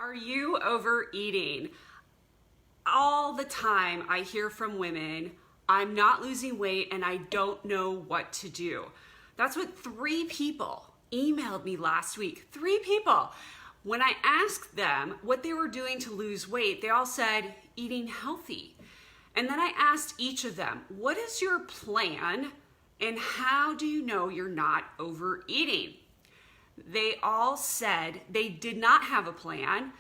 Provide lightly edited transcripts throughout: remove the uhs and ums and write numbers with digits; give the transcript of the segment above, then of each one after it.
Are you overeating? All the time I hear from women, I'm not losing weight and I don't know what to do. That's what 3 people emailed me last week. 3 people. When I asked them what they were doing to lose weight, they all said eating healthy. And then I asked each of them, what is your plan and how do you know you're not overeating? They all said they did not have a plan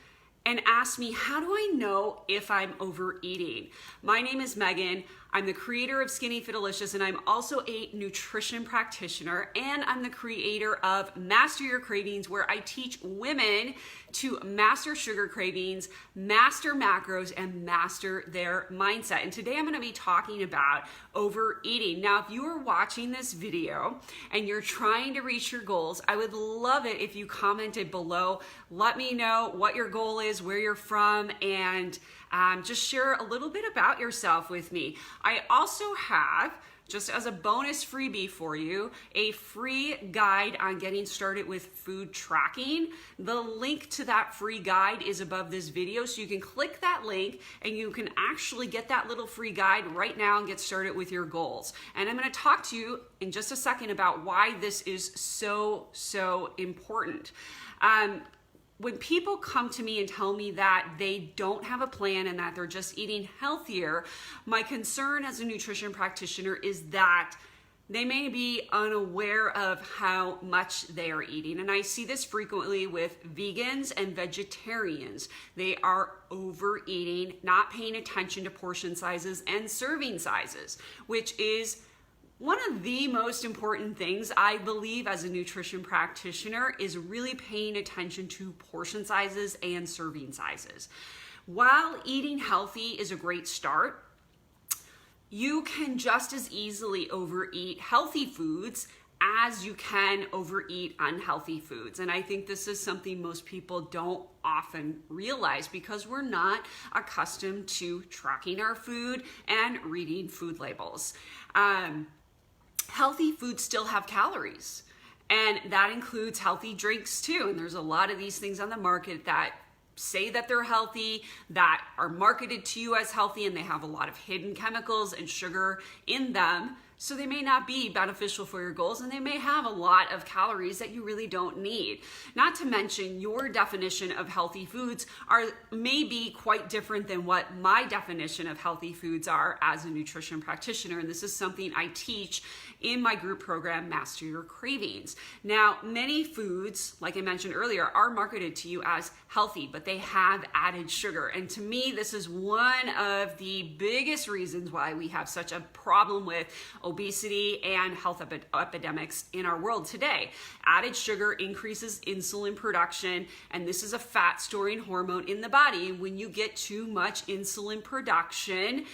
and asked me, how do I know if I'm overeating? My name is Megan. I'm the creator of Skinny Fitalicious, and I'm also a nutrition practitioner, and I'm the creator of Master Your Cravings, where I teach women to master sugar cravings, master macros, and master their mindset. And today I'm going to be talking about overeating. Now, if you are watching this video and you're trying to reach your goals, I would love it if you commented below. Let me know what your goal is, where you're from, and just share a little bit about yourself with me. I also have, just as a bonus freebie for you, a free guide on getting started with food tracking. The link to that free guide is above this video, so you can click that link and you can actually get that little free guide right now and get started with your goals. And I'm going to talk to you in just a second about why this is so important. When people come to me and tell me that they don't have a plan and that they're just eating healthier, my concern as a nutrition practitioner is that they may be unaware of how much they are eating. And I see this frequently with vegans and vegetarians. They are overeating, not paying attention to portion sizes and serving sizes, which is one of the most important things, I believe, as a nutrition practitioner is really paying attention to portion sizes and serving sizes. While eating healthy is a great start, you can just as easily overeat healthy foods as you can overeat unhealthy foods. And I think this is something most people don't often realize because we're not accustomed to tracking our food and reading food labels. Healthy foods still have calories, and that includes healthy drinks too. And there's a lot of these things on the market that say that they're healthy, that are marketed to you as healthy, and they have a lot of hidden chemicals and sugar in them. So they may not be beneficial for your goals, and they may have a lot of calories that you really don't need. Not to mention your definition of healthy foods may be quite different than what my definition of healthy foods are as a nutrition practitioner. And this is something I teach in my group program, Master Your Cravings. Now, many foods, like I mentioned earlier, are marketed to you as healthy, but they have added sugar. And to me, this is one of the biggest reasons why we have such a problem with obesity and health epidemics in our world today. Added sugar increases insulin production, and this is a fat storing hormone in the body. When you get too much insulin production,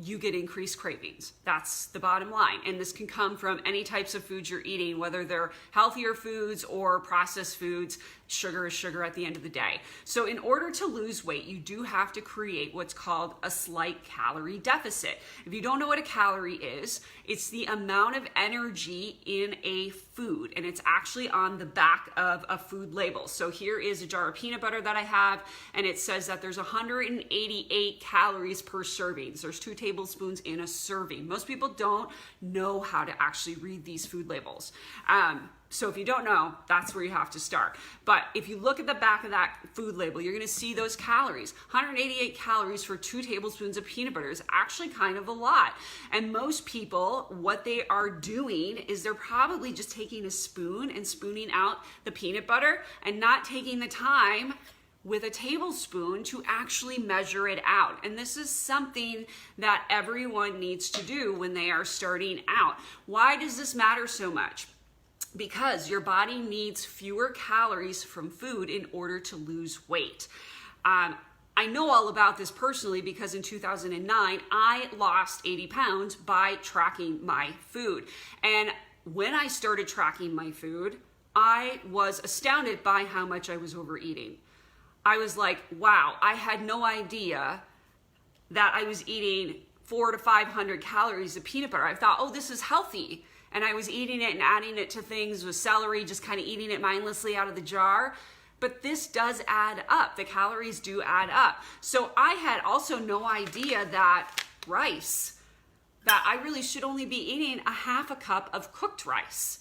you get increased cravings. That's the bottom line. And this can come from any types of foods you're eating, whether they're healthier foods or processed foods. Sugar is sugar at the end of the day. So in order to lose weight, you do have to create what's called a slight calorie deficit. If you don't know what a calorie is, it's the amount of energy in a food, and it's actually on the back of a food label. So here is a jar of peanut butter that I have, and it says that there's 188 calories per serving. So there's 2 tablespoons in a serving. Most people don't know how to actually read these food labels. So if you don't know, that's where you have to start. But if you look at the back of that food label, you're going to see those calories. 188 calories for 2 tablespoons of peanut butter is actually kind of a lot. And most people, what they are doing is they're probably just taking a spoon and spooning out the peanut butter and not taking the time with a tablespoon to actually measure it out. And this is something that everyone needs to do when they are starting out. Why does this matter so much? Because your body needs fewer calories from food in order to lose weight. I know all about this personally because in 2009, I lost 80 pounds by tracking my food. And when I started tracking my food, I was astounded by how much I was overeating. I was like, wow, I had no idea that I was eating 400 to 500 calories of peanut butter. I thought, oh, this is healthy. And I was eating it and adding it to things with celery, just kind of eating it mindlessly out of the jar. But this does add up. The calories do add up. So I had also no idea that that I really should only be eating a half a cup of cooked rice.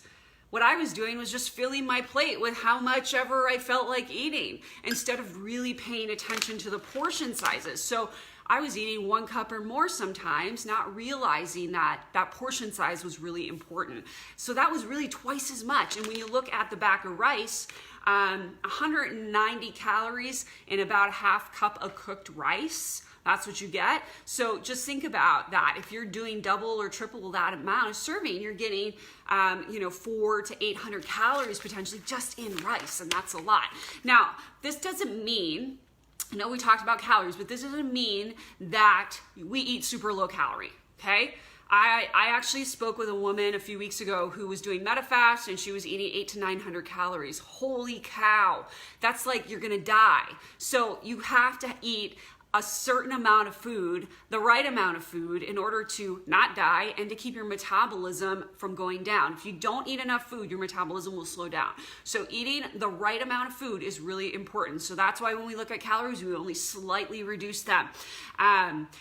What I was doing was just filling my plate with how much ever I felt like eating instead of really paying attention to the portion sizes. So I was eating 1 cup or more sometimes, not realizing that that portion size was really important. So that was really twice as much. And when you look at the bag of rice, 190 calories in about a half cup of cooked rice. That's what you get. So just think about that. If you're doing double or triple that amount of serving, you're getting 400 to 800 calories potentially just in rice, and that's a lot. Now, this doesn't mean, I know we talked about calories, but this doesn't mean that we eat super low calorie, okay? I actually spoke with a woman a few weeks ago who was doing MetaFast, and she was eating 800 to 900 calories. Holy cow. That's like you're gonna die. So you have to eat a certain amount of food, the right amount of food, in order to not die and to keep your metabolism from going down. If you don't eat enough food, your metabolism will slow down. So eating the right amount of food is really important. So that's why when we look at calories, we only slightly reduce them,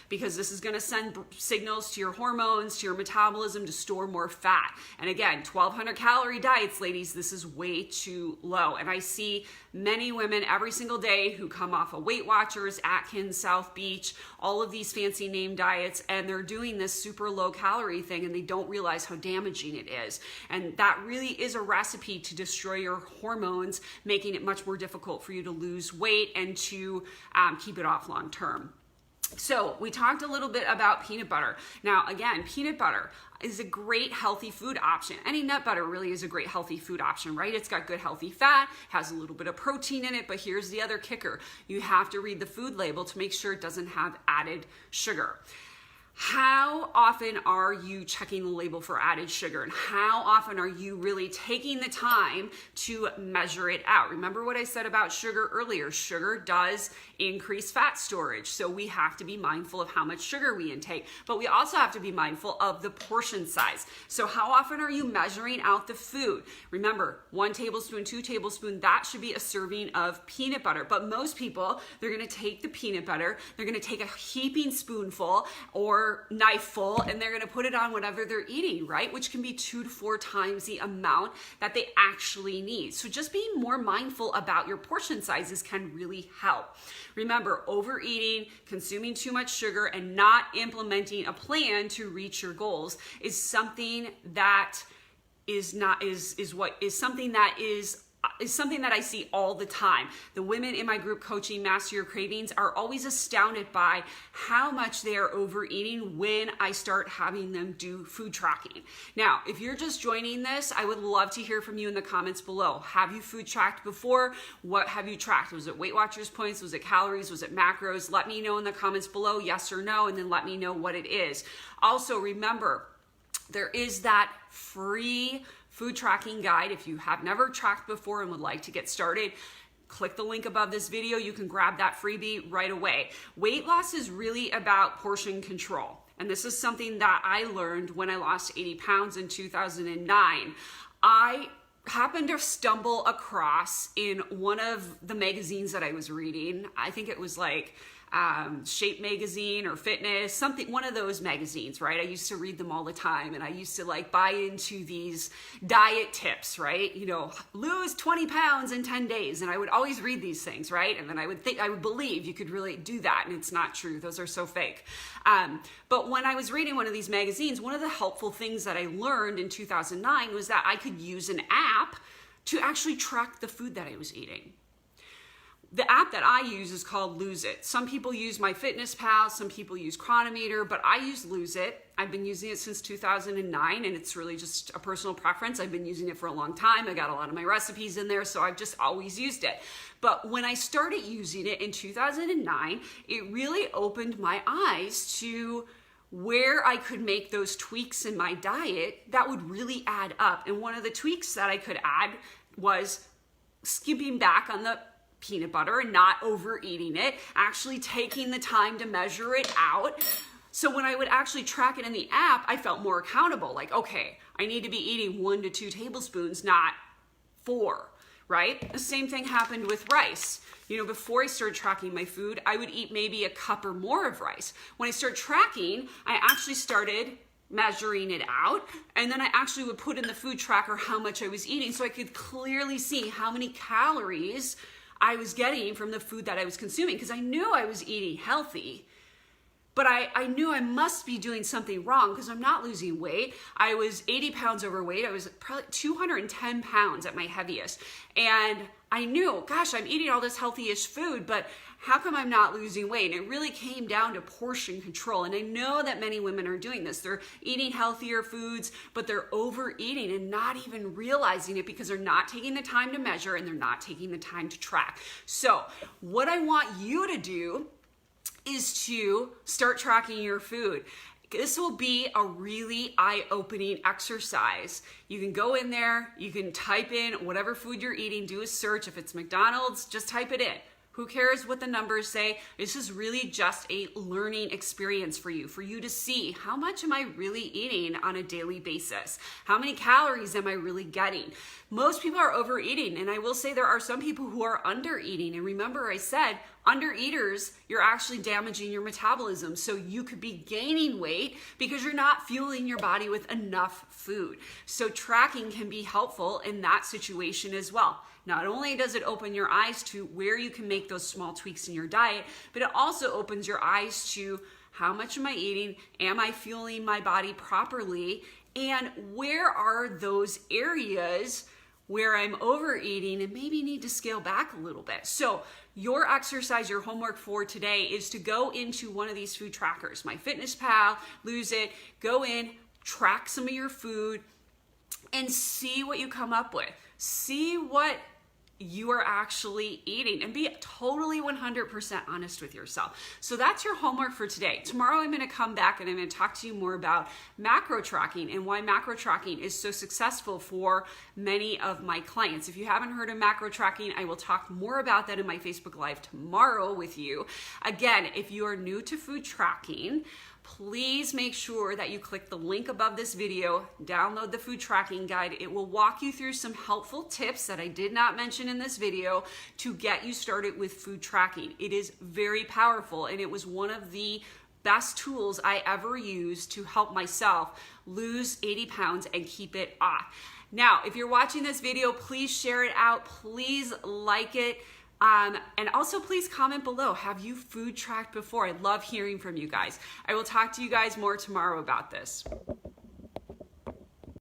because this is going to send signals to your hormones, to your metabolism to store more fat. And again, 1,200 calorie diets, ladies, this is way too low. And I see many women every single day who come off of Weight Watchers, Atkins, South Beach, all of these fancy name diets, and they're doing this super low calorie thing and they don't realize how damaging it is. And that really is a recipe to destroy your hormones, making it much more difficult for you to lose weight and to keep it off long term. So we talked a little bit about peanut butter. Now, again, peanut butter is a great healthy food option. Any nut butter really is a great healthy food option, right? It's got good healthy fat, has a little bit of protein in it, but here's the other kicker. You have to read the food label to make sure it doesn't have added sugar. How often are you checking the label for added sugar? And how often are you really taking the time to measure it out? Remember what I said about sugar earlier. Sugar does increase fat storage. So we have to be mindful of how much sugar we intake, but we also have to be mindful of the portion size. So how often are you measuring out the food? Remember, 1 tablespoon, 2 tablespoons, that should be a serving of peanut butter. But most people, they're gonna take the peanut butter, they're gonna take a heaping spoonful or knife full, and they're gonna put it on whatever they're eating, right? Which can be 2 to 4 times the amount that they actually need. So just being more mindful about your portion sizes can really help. Remember, overeating, consuming too much sugar, and not implementing a plan to reach your goals is something that is something that I see all the time. The women in my group coaching Master Your Cravings are always astounded by how much they are overeating when I start having them do food tracking. Now, if you're just joining this, I would love to hear from you in the comments below. Have you food tracked before? What have you tracked? Was it Weight Watchers points? Was it calories? Was it macros? Let me know in the comments below, yes or no, and then let me know what it is. Also, remember, there is that free food tracking guide. If you have never tracked before and would like to get started, click the link above this video. You can grab that freebie right away. Weight loss is really about portion control. And this is something that I learned when I lost 80 pounds in 2009. I happened to stumble across in one of the magazines that I was reading. I think it was like Shape magazine or Fitness, something, one of those magazines, right? I used to read them all the time, and I used to like buy into these diet tips, right? You know, lose 20 pounds in 10 days. And I would always read these things, right? And then I would believe you could really do that. And it's not true. Those are so fake. But when I was reading one of these magazines, one of the helpful things that I learned in 2009 was that I could use an app to actually track the food that I was eating. The app that I use is called Lose It. Some people use MyFitnessPal, some people use Chronometer, but I use Lose It. I've been using it since 2009, and it's really just a personal preference. I've been using it for a long time. I got a lot of my recipes in there, so I've just always used it. But when I started using it in 2009, it really opened my eyes to where I could make those tweaks in my diet that would really add up. And one of the tweaks that I could add was skipping back on the peanut butter and not overeating it, actually taking the time to measure it out. So when I would actually track it in the app, I felt more accountable. Like, okay, I need to be eating 1 to 2 tablespoons, not 4, right? The same thing happened with rice. You know, before I started tracking my food, I would eat maybe a cup or more of rice. When I started tracking, I actually started measuring it out, and then I actually would put in the food tracker how much I was eating so I could clearly see how many calories I was getting from the food that I was consuming, because I knew I was eating healthy. But I knew I must be doing something wrong because I'm not losing weight. I was 80 pounds overweight. I was probably 210 pounds at my heaviest. And I knew, gosh, I'm eating all this healthy-ish food, but how come I'm not losing weight? And it really came down to portion control. And I know that many women are doing this. They're eating healthier foods, but they're overeating and not even realizing it because they're not taking the time to measure and they're not taking the time to track. So what I want you to do is to start tracking your food. This will be a really eye-opening exercise. You can go in there, you can type in whatever food you're eating, do a search. If it's McDonald's, just type it in. Who cares what the numbers say? This is really just a learning experience for you to see how much am I really eating on a daily basis? How many calories am I really getting? Most people are overeating, and I will say there are some people who are undereating. And remember I said, undereaters, you're actually damaging your metabolism. So you could be gaining weight because you're not fueling your body with enough food. So tracking can be helpful in that situation as well. Not only does it open your eyes to where you can make those small tweaks in your diet, but it also opens your eyes to how much am I eating? Am I fueling my body properly? And where are those areas where I'm overeating and maybe need to scale back a little bit? So your exercise, your homework for today is to go into one of these food trackers, MyFitnessPal, Lose It, go in, track some of your food, and see what you come up with. See what you are actually eating and be totally 100% honest with yourself. So that's your homework for today. Tomorrow I'm going to come back and I'm going to talk to you more about macro tracking and why macro tracking is so successful for many of my clients. If you haven't heard of macro tracking, I will talk more about that in my Facebook Live tomorrow with you. Again, if you are new to food tracking, please make sure that you click the link above this video, download the food tracking guide. It will walk you through some helpful tips that I did not mention in this video to get you started with food tracking. It is very powerful, and it was one of the best tools I ever used to help myself lose 80 pounds and keep it off. Now, if you're watching this video, please share it out. Please like it. And also please comment below, have you food tracked before? I love hearing from you guys. I will talk to you guys more tomorrow about this.